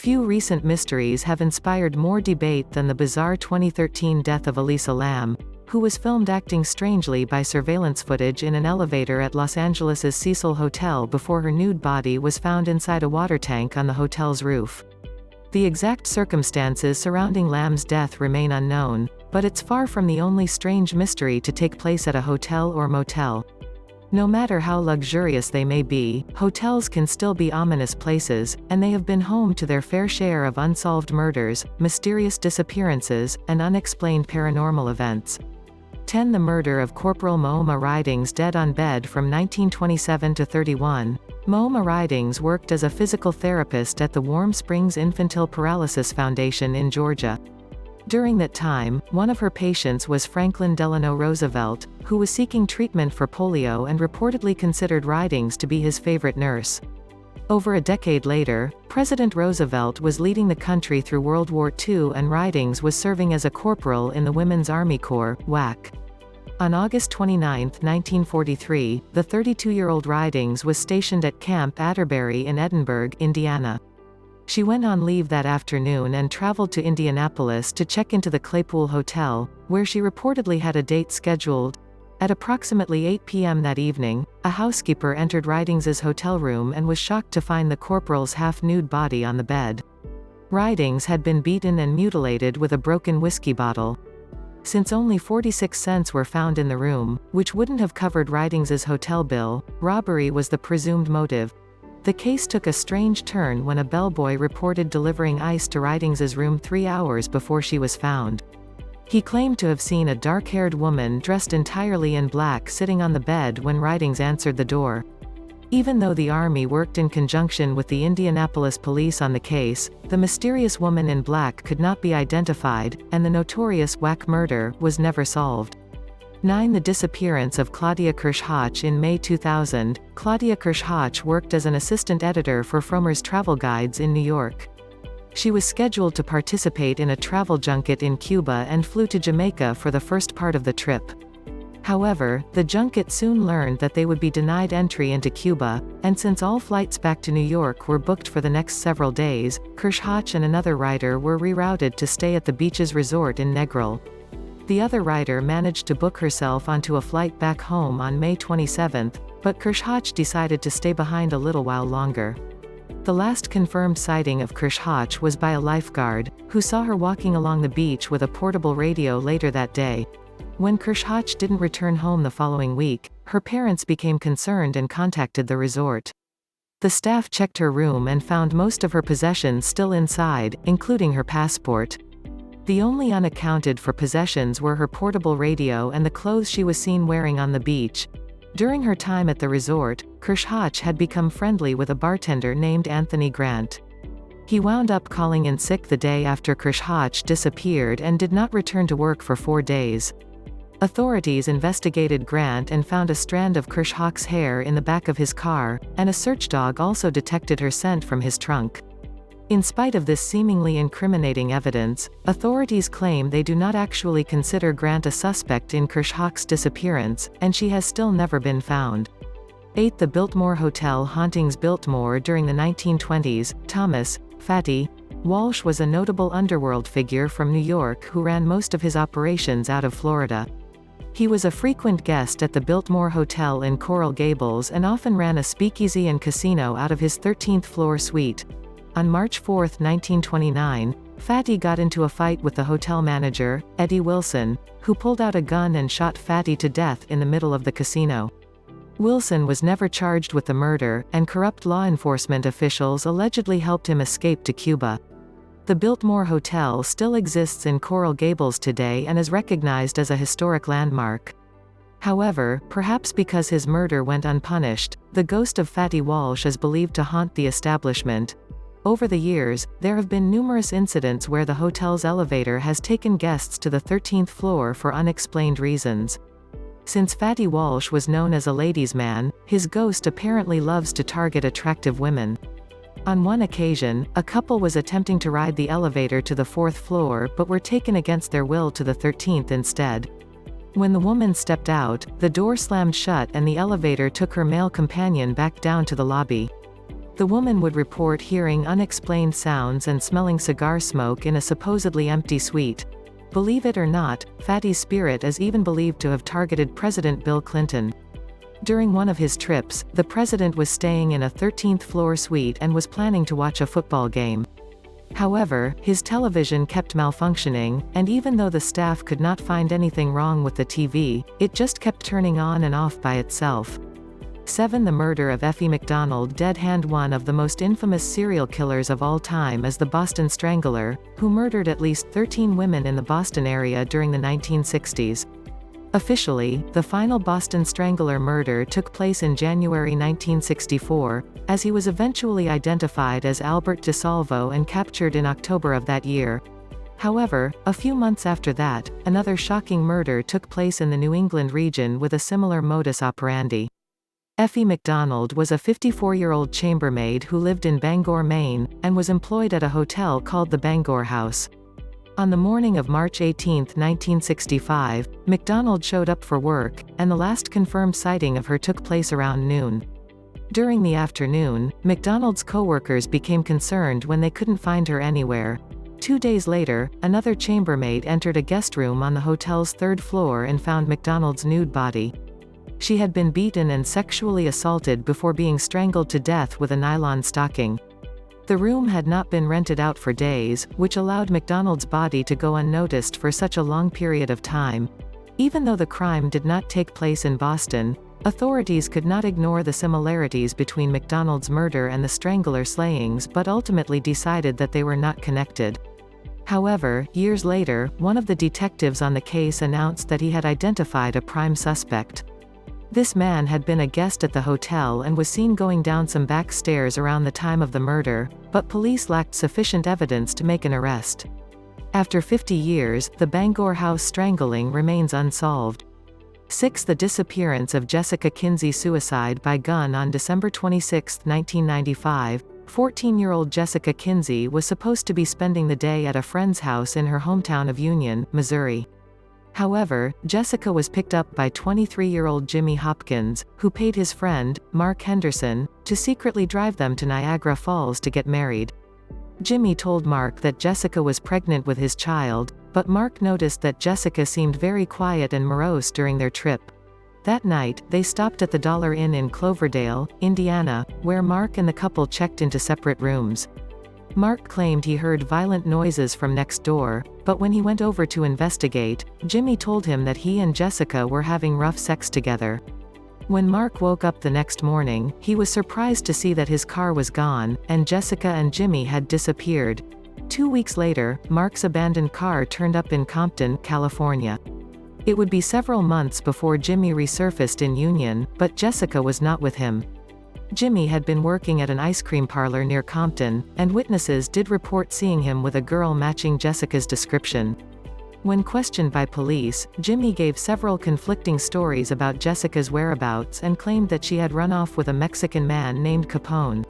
Few recent mysteries have inspired more debate than the bizarre 2013 death of Elisa Lam, who was filmed acting strangely by surveillance footage in an elevator at Los Angeles' Cecil Hotel before her nude body was found inside a water tank on the hotel's roof. The exact circumstances surrounding Lam's death remain unknown, but it's far from the only strange mystery to take place at a hotel or motel. No matter how luxurious they may be, hotels can still be ominous places, and they have been home to their fair share of unsolved murders, mysterious disappearances, and unexplained paranormal events. 10. The murder of Corporal Mooma Ridings dead on bed from 1927 to 31. Mooma Ridings worked as a physical therapist at the Warm Springs Infantile Paralysis Foundation in Georgia. During that time, one of her patients was Franklin Delano Roosevelt, who was seeking treatment for polio and reportedly considered Ridings to be his favorite nurse. Over a decade later, President Roosevelt was leading the country through World War II and Ridings was serving as a corporal in the Women's Army Corps, WAC. On August 29, 1943, the 32-year-old Ridings was stationed at Camp Atterbury in Edinburgh, Indiana. She went on leave that afternoon and traveled to Indianapolis to check into the Claypool Hotel, where she reportedly had a date scheduled. At approximately 8 p.m. that evening, a housekeeper entered Ridings's hotel room and was shocked to find the corporal's half-nude body on the bed. Ridings had been beaten and mutilated with a broken whiskey bottle. Since only 46 cents were found in the room, which wouldn't have covered Ridings's hotel bill, robbery was the presumed motive. The case took a strange turn when a bellboy reported delivering ice to Ridings's room 3 hours before she was found. He claimed to have seen a dark-haired woman dressed entirely in black sitting on the bed when Ridings answered the door. Even though the Army worked in conjunction with the Indianapolis police on the case, the mysterious woman in black could not be identified, and the notorious WAC murder was never solved. 9. The disappearance of Claudia Kirschhoch in May 2000. Claudia Kirschhoch worked as an assistant editor for Frommer's Travel Guides in New York. She was scheduled to participate in a travel junket in Cuba and flew to Jamaica for the first part of the trip. However, the junket soon learned that they would be denied entry into Cuba, and since all flights back to New York were booked for the next several days, Kirschhoch and another writer were rerouted to stay at the beach's resort in Negril. The other writer managed to book herself onto a flight back home on May 27, but Kirschhoch decided to stay behind a little while longer. The last confirmed sighting of Kirschhoch was by a lifeguard, who saw her walking along the beach with a portable radio later that day. When Kirschhoch didn't return home the following week, her parents became concerned and contacted the resort. The staff checked her room and found most of her possessions still inside, including her passport. The only unaccounted for possessions were her portable radio and the clothes she was seen wearing on the beach. During her time at the resort, Kirschhoch had become friendly with a bartender named Anthony Grant. He wound up calling in sick the day after Kirschhoch disappeared and did not return to work for 4 days. Authorities investigated Grant and found a strand of Kirschhoch's hair in the back of his car, and a search dog also detected her scent from his trunk. In spite of this seemingly incriminating evidence, authorities claim they do not actually consider Grant a suspect in Kirschhoch's disappearance, and she has still never been found. 8. The Biltmore Hotel hauntings. Biltmore. During the 1920s, Thomas Fatty Walsh was a notable underworld figure from New York who ran most of his operations out of Florida. He was a frequent guest at the Biltmore Hotel in Coral Gables and often ran a speakeasy and casino out of his 13th floor suite. On March 4, 1929, Fatty got into a fight with the hotel manager, Eddie Wilson, who pulled out a gun and shot Fatty to death in the middle of the casino. Wilson was never charged with the murder, and corrupt law enforcement officials allegedly helped him escape to Cuba. The Biltmore Hotel still exists in Coral Gables today and is recognized as a historic landmark. However, perhaps because his murder went unpunished, the ghost of Fatty Walsh is believed to haunt the establishment. Over the years, there have been numerous incidents where the hotel's elevator has taken guests to the 13th floor for unexplained reasons. Since Fatty Walsh was known as a ladies' man, his ghost apparently loves to target attractive women. On one occasion, a couple was attempting to ride the elevator to the 4th floor but were taken against their will to the 13th instead. When the woman stepped out, the door slammed shut and the elevator took her male companion back down to the lobby. The woman would report hearing unexplained sounds and smelling cigar smoke in a supposedly empty suite. Believe it or not, Fatty's spirit is even believed to have targeted President Bill Clinton. During one of his trips, the president was staying in a 13th-floor suite and was planning to watch a football game. However, his television kept malfunctioning, and even though the staff could not find anything wrong with the TV, it just kept turning on and off by itself. 7. The murder of Effie McDonald. Dead hand. One of the most infamous serial killers of all time is the Boston Strangler, who murdered at least 13 women in the Boston area during the 1960s. Officially, the final Boston Strangler murder took place in January 1964, as he was eventually identified as Albert DeSalvo and captured in October of that year. However, a few months after that, another shocking murder took place in the New England region with a similar modus operandi. Effie McDonald was a 54-year-old chambermaid who lived in Bangor, Maine, and was employed at a hotel called the Bangor House. On the morning of March 18, 1965, McDonald showed up for work, and the last confirmed sighting of her took place around noon. During the afternoon, McDonald's coworkers became concerned when they couldn't find her anywhere. 2 days later, another chambermaid entered a guest room on the hotel's 3rd floor and found McDonald's nude body. She had been beaten and sexually assaulted before being strangled to death with a nylon stocking. The room had not been rented out for days, which allowed McDonald's body to go unnoticed for such a long period of time. Even though the crime did not take place in Boston, authorities could not ignore the similarities between McDonald's murder and the Strangler slayings but ultimately decided that they were not connected. However, years later, one of the detectives on the case announced that he had identified a prime suspect. This man had been a guest at the hotel and was seen going down some back stairs around the time of the murder, but police lacked sufficient evidence to make an arrest. After 50 years, the Bangor House strangling remains unsolved. 6. The disappearance of Jessica Kinsey. Suicide by gun. On December 26, 1995, 14-year-old Jessica Kinsey was supposed to be spending the day at a friend's house in her hometown of Union, Missouri. However, Jessica was picked up by 23-year-old Jimmy Hopkins, who paid his friend, Mark Henderson, to secretly drive them to Niagara Falls to get married. Jimmy told Mark that Jessica was pregnant with his child, but Mark noticed that Jessica seemed very quiet and morose during their trip. That night, they stopped at the Dollar Inn in Cloverdale, Indiana, where Mark and the couple checked into separate rooms. Mark claimed he heard violent noises from next door, but when he went over to investigate, Jimmy told him that he and Jessica were having rough sex together. When Mark woke up the next morning, he was surprised to see that his car was gone, and Jessica and Jimmy had disappeared. 2 weeks later, Mark's abandoned car turned up in Compton, California. It would be several months before Jimmy resurfaced in Union, but Jessica was not with him. Jimmy had been working at an ice cream parlor near Compton, and witnesses did report seeing him with a girl matching Jessica's description. When questioned by police, Jimmy gave several conflicting stories about Jessica's whereabouts and claimed that she had run off with a Mexican man named Capone.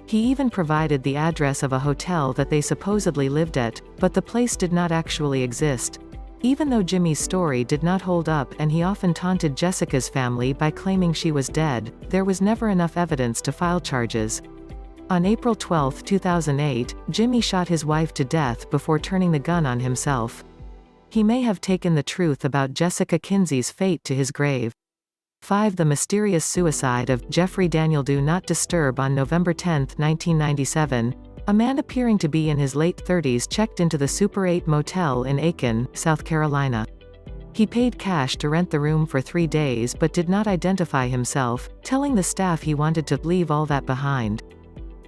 He even provided the address of a hotel that they supposedly lived at, but the place did not actually exist. Even though Jimmy's story did not hold up and he often taunted Jessica's family by claiming she was dead, there was never enough evidence to file charges. On April 12, 2008, Jimmy shot his wife to death before turning the gun on himself. He may have taken the truth about Jessica Kinsey's fate to his grave. 5. The mysterious suicide of Jeffrey Daniel. Do not disturb. On November 10, 1997, a man appearing to be in his late 30s checked into the Super 8 motel in Aiken, South Carolina. He paid cash to rent the room for 3 days but did not identify himself, telling the staff he wanted to leave all that behind.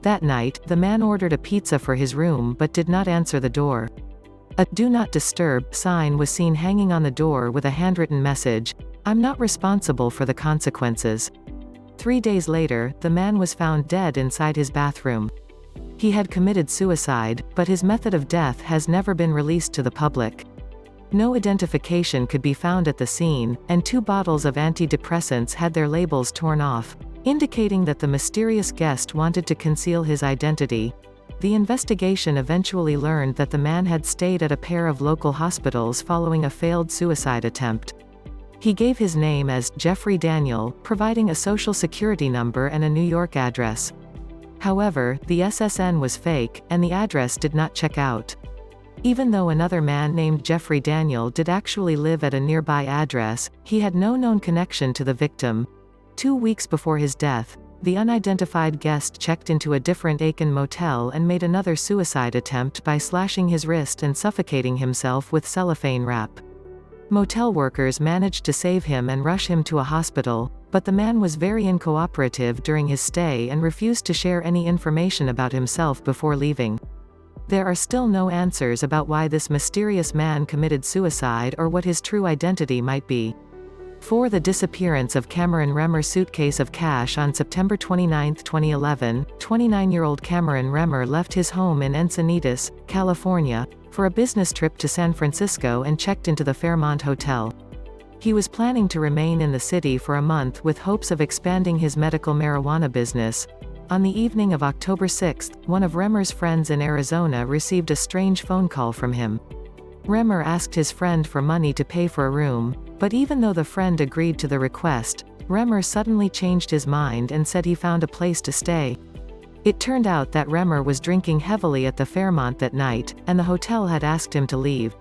That night, the man ordered a pizza for his room but did not answer the door. A "Do Not Disturb" sign was seen hanging on the door with a handwritten message, "I'm not responsible for the consequences." 3 days later, the man was found dead inside his bathroom. He had committed suicide, but his method of death has never been released to the public. No identification could be found at the scene, and 2 bottles of antidepressants had their labels torn off, indicating that the mysterious guest wanted to conceal his identity. The investigation eventually learned that the man had stayed at a pair of local hospitals following a failed suicide attempt. He gave his name as Jeffrey Daniel, providing a social security number and a New York address. However, the SSN was fake, and the address did not check out. Even though another man named Jeffrey Daniel did actually live at a nearby address, he had no known connection to the victim. 2 weeks before his death, the unidentified guest checked into a different Aiken motel and made another suicide attempt by slashing his wrist and suffocating himself with cellophane wrap. Motel workers managed to save him and rush him to a hospital, but the man was very uncooperative during his stay and refused to share any information about himself before leaving. There are still no answers about why this mysterious man committed suicide or what his true identity might be. For the disappearance of Cameron Remmer's suitcase of cash on September 29, 2011, 29-year-old Cameron Remmer left his home in Encinitas, California, for a business trip to San Francisco and checked into the Fairmont Hotel. He was planning to remain in the city for a month with hopes of expanding his medical marijuana business. On the evening of October 6, one of Remmer's friends in Arizona received a strange phone call from him. Remmer asked his friend for money to pay for a room, but even though the friend agreed to the request, Remmer suddenly changed his mind and said he found a place to stay. It turned out that Remmer was drinking heavily at the Fairmont that night, and the hotel had asked him to leave.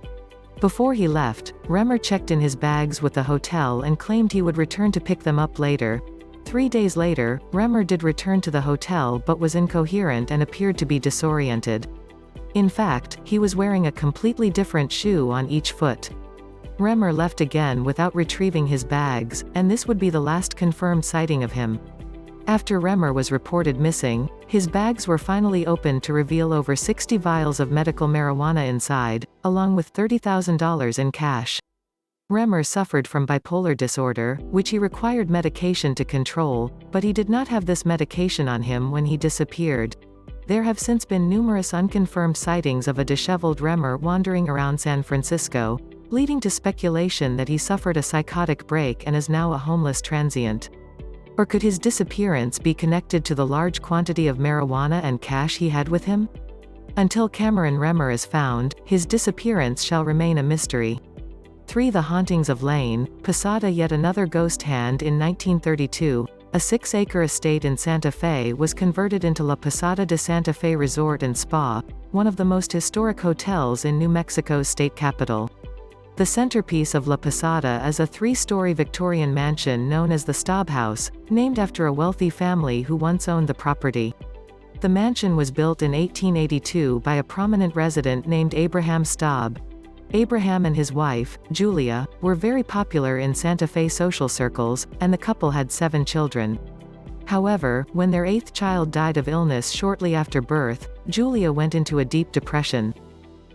Before he left, Remmer checked in his bags with the hotel and claimed he would return to pick them up later. 3 days later, Remmer did return to the hotel but was incoherent and appeared to be disoriented. In fact, he was wearing a completely different shoe on each foot. Remmer left again without retrieving his bags, and this would be the last confirmed sighting of him. After Remmer was reported missing, his bags were finally opened to reveal over 60 vials of medical marijuana inside, along with $30,000 in cash. Remmer suffered from bipolar disorder, which he required medication to control, but he did not have this medication on him when he disappeared. There have since been numerous unconfirmed sightings of a disheveled Remmer wandering around San Francisco, leading to speculation that he suffered a psychotic break and is now a homeless transient. Or could his disappearance be connected to the large quantity of marijuana and cash he had with him? Until Cameron Remmer is found, his disappearance shall remain a mystery. 3. The Hauntings of Lane, Posada. Yet another ghost hand. In 1932, a 6-acre estate in Santa Fe was converted into La Posada de Santa Fe Resort and Spa, one of the most historic hotels in New Mexico's state capital. The centerpiece of La Posada is a 3-story Victorian mansion known as the Staub House, named after a wealthy family who once owned the property. The mansion was built in 1882 by a prominent resident named Abraham Staub. Abraham and his wife, Julia, were very popular in Santa Fe social circles, and the couple had 7 children. However, when their 8th child died of illness shortly after birth, Julia went into a deep depression.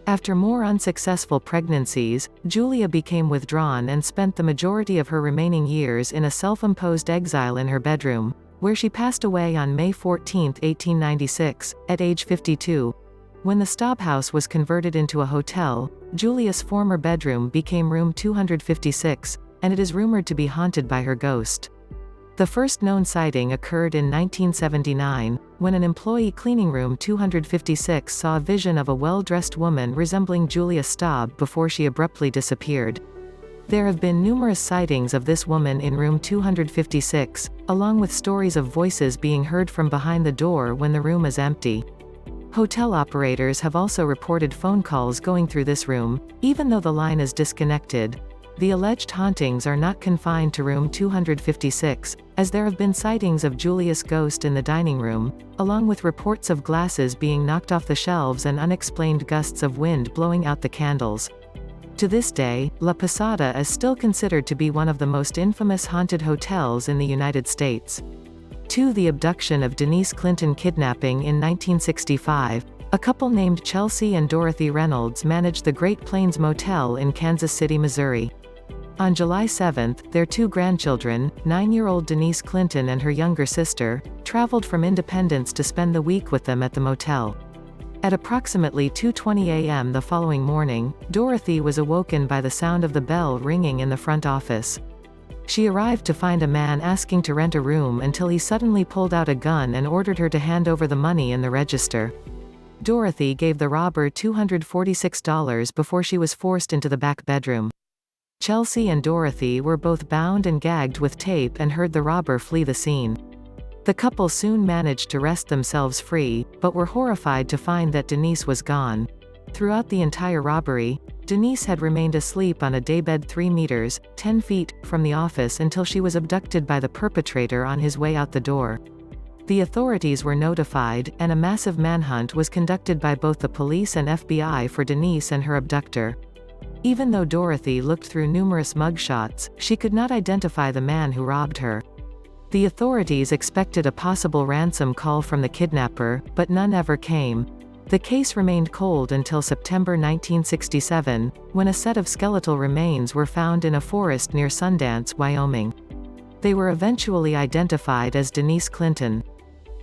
After more unsuccessful pregnancies, Julia became withdrawn and spent the majority of her remaining years in a self-imposed exile in her bedroom, where she passed away on May 14, 1896, at age 52. When the Staub House was converted into a hotel, Julia's former bedroom became room 256, and it is rumored to be haunted by her ghost. The first known sighting occurred in 1979, when an employee cleaning room 256 saw a vision of a well-dressed woman resembling Julia Staub before she abruptly disappeared. There have been numerous sightings of this woman in room 256, along with stories of voices being heard from behind the door when the room is empty. Hotel operators have also reported phone calls going through this room, even though the line is disconnected. The alleged hauntings are not confined to room 256, as there have been sightings of Julia's ghost in the dining room, along with reports of glasses being knocked off the shelves and unexplained gusts of wind blowing out the candles. To this day, La Posada is still considered to be one of the most infamous haunted hotels in the United States. 2. The abduction of Denise Clinton. Kidnapping. In 1965, a couple named Chelsea and Dorothy Reynolds managed the Great Plains Motel in Kansas City, Missouri. On July 7, their 2 grandchildren, 9-year-old Denise Clinton and her younger sister, traveled from Independence to spend the week with them at the motel. At approximately 2:20 a.m. the following morning, Dorothy was awoken by the sound of the bell ringing in the front office. She arrived to find a man asking to rent a room until he suddenly pulled out a gun and ordered her to hand over the money in the register. Dorothy gave the robber $246 before she was forced into the back bedroom. Chelsea and Dorothy were both bound and gagged with tape and heard the robber flee the scene. The couple soon managed to wrest themselves free, but were horrified to find that Denise was gone. Throughout the entire robbery, Denise had remained asleep on a daybed 3 meters, 10 feet, from the office until she was abducted by the perpetrator on his way out the door. The authorities were notified, and a massive manhunt was conducted by both the police and FBI for Denise and her abductor. Even though Dorothy looked through numerous mugshots, she could not identify the man who robbed her. The authorities expected a possible ransom call from the kidnapper, but none ever came. The case remained cold until September 1967, when a set of skeletal remains were found in a forest near Sundance, Wyoming. They were eventually identified as Denise Clinton.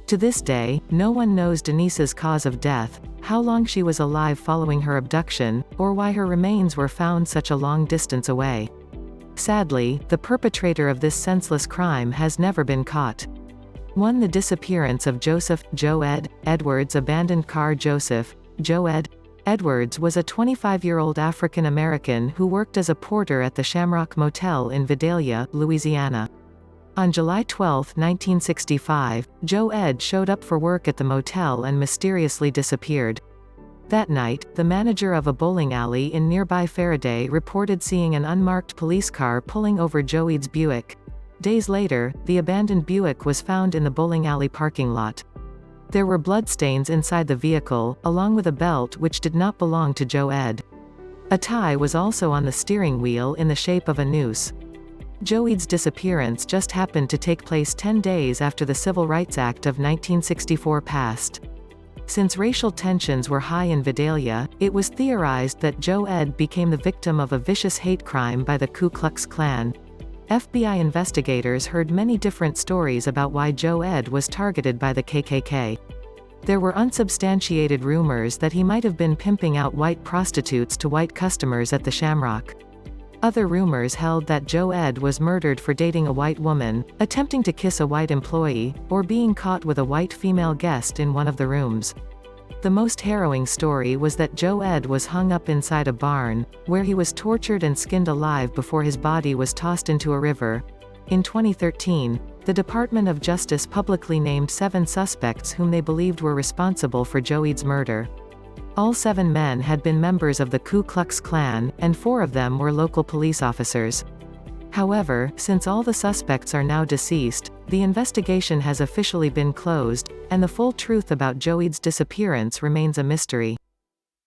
To this day, no one knows Denise's cause of death, how long she was alive following her abduction, or why her remains were found such a long distance away. Sadly, the perpetrator of this senseless crime has never been caught. 1. The disappearance of Joseph Joe Ed. Edwards' abandoned car. Joseph Joe Ed. Edwards was a 25-year-old African-American who worked as a porter at the Shamrock Motel in Vidalia, Louisiana. On July 12, 1965, Joe Ed showed up for work at the motel and mysteriously disappeared. That night, the manager of a bowling alley in nearby Faraday reported seeing an unmarked police car pulling over Joe Ed's Buick. Days later, the abandoned Buick was found in the bowling alley parking lot. There were bloodstains inside the vehicle, along with a belt which did not belong to Joe Ed. A tie was also on the steering wheel in the shape of a noose. Joe Ed's disappearance just happened to take place 10 days after the Civil Rights Act of 1964 passed. Since racial tensions were high in Vidalia, it was theorized that Joe Ed became the victim of a vicious hate crime by the Ku Klux Klan. FBI investigators heard many different stories about why Joe Ed was targeted by the KKK. There were unsubstantiated rumors that he might have been pimping out white prostitutes to white customers at the Shamrock. Other rumors held that Joe Ed was murdered for dating a white woman, attempting to kiss a white employee, or being caught with a white female guest in one of the rooms. The most harrowing story was that Joe Ed was hung up inside a barn, where he was tortured and skinned alive before his body was tossed into a river. In 2013, the Department of Justice publicly named 7 suspects whom they believed were responsible for Joe Ed's murder. All 7 men had been members of the Ku Klux Klan, and 4 of them were local police officers. However, since all the suspects are now deceased, the investigation has officially been closed, and the full truth about Joe Ed's disappearance remains a mystery.